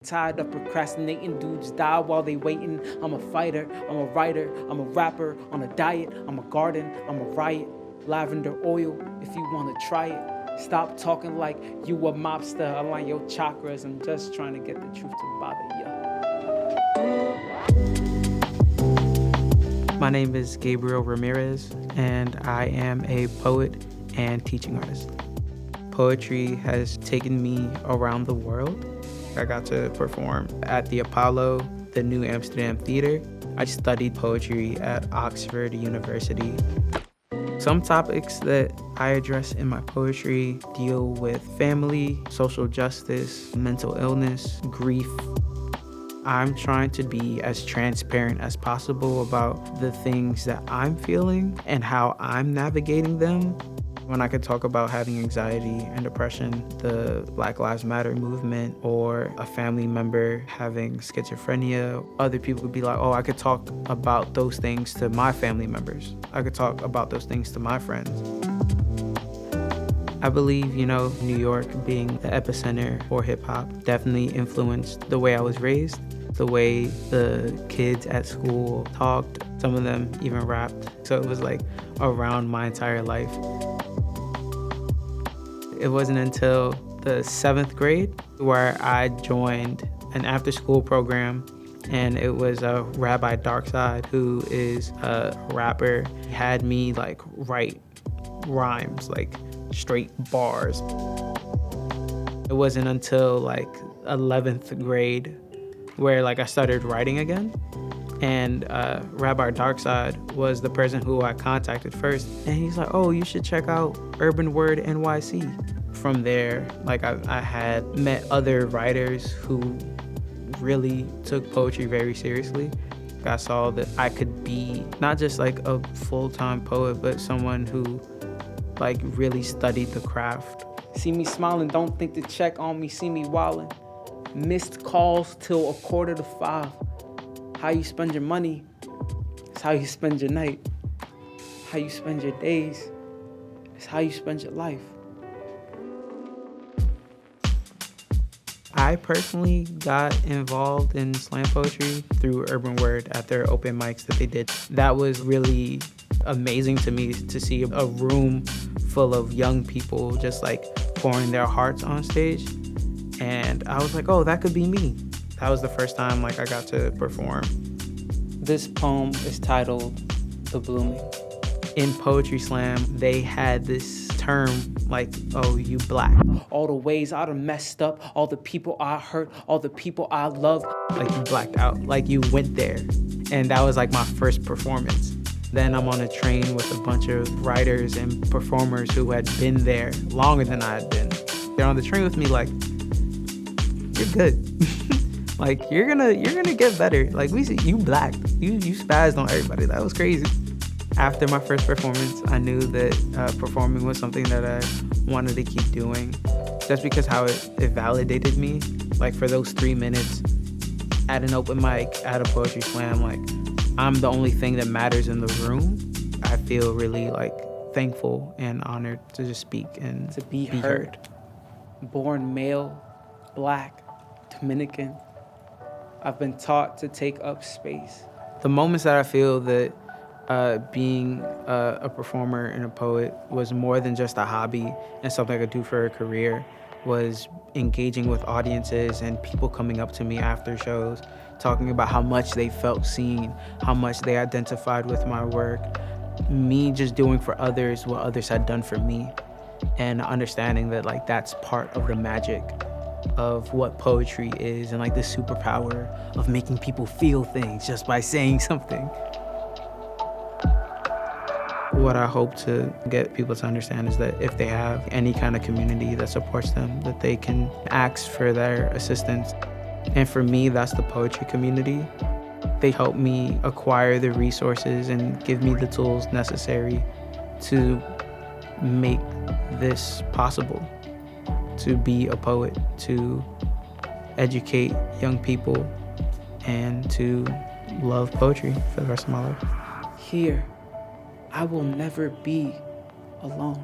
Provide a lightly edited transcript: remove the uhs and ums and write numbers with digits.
Tired of procrastinating, dudes die while they waiting. I'm a fighter, I'm a writer, I'm a rapper, on a diet, I'm a garden, I'm a riot. Lavender oil, if you wanna try it. Stop talking like you a mobster, align your chakras. I'm just trying to get the truth to bother ya. My name is Gabriel Ramirez, and I am a poet and teaching artist. Poetry has taken me around the world. I got to perform at the Apollo, the New Amsterdam Theater. I studied poetry at Oxford University. Some topics that I address in my poetry deal with family, social justice, mental illness, grief. I'm trying to be as transparent as possible about the things that I'm feeling and how I'm navigating them. When I could talk about having anxiety and depression, the Black Lives Matter movement, or a family member having schizophrenia, other people would be like, oh, I could talk about those things to my family members. I could talk about those things to my friends. I believe, New York being the epicenter for hip hop definitely influenced the way I was raised, the way the kids at school talked. Some of them even rapped. So it was like around my entire life. It wasn't until the 7th grade where I joined an after-school program, and it was Rabbi Darkside, who is a rapper. He had me write rhymes, straight bars. It wasn't until 11th grade where I started writing again. And Rabbi Darkside was the person who I contacted first. And he's like, oh, you should check out Urban Word NYC. From there, I had met other writers who really took poetry very seriously. I saw that I could be not just a full-time poet, but someone who really studied the craft. See me smiling, don't think to check on me, see me wildin'. Missed calls till 4:45. How you spend your money is how you spend your night. How you spend your days is how you spend your life. I personally got involved in slam poetry through Urban Word at their open mics that they did. That was really amazing to me to see a room full of young people just pouring their hearts on stage. And I was like, oh, that could be me. That was the first time I got to perform. This poem is titled The Blooming. In Poetry Slam, they had this term oh, you black. All the ways I done messed up, all the people I hurt, all the people I loved. You blacked out, you went there. And that was my first performance. Then I'm on a train with a bunch of writers and performers who had been there longer than I had been. They're on the train with me you're good. You're gonna get better. We see you black. You spazzed on everybody. That was crazy. After my first performance, I knew that performing was something that I wanted to keep doing, just because how it validated me. For those 3 minutes at an open mic, at a poetry slam, I'm the only thing that matters in the room. I feel really thankful and honored to just speak and to be heard. Born male, black, Dominican, I've been taught to take up space. The moments that I feel that being a performer and a poet was more than just a hobby and something I could do for a career was engaging with audiences and people coming up to me after shows, talking about how much they felt seen, how much they identified with my work, me just doing for others what others had done for me, and understanding that that's part of the magic of what poetry is, and the superpower of making people feel things just by saying something. What I hope to get people to understand is that if they have any kind of community that supports them, that they can ask for their assistance. And for me, that's the poetry community. They help me acquire the resources and give me the tools necessary to make this possible, to be a poet, to educate young people, and to love poetry for the rest of my life. Here, I will never be alone.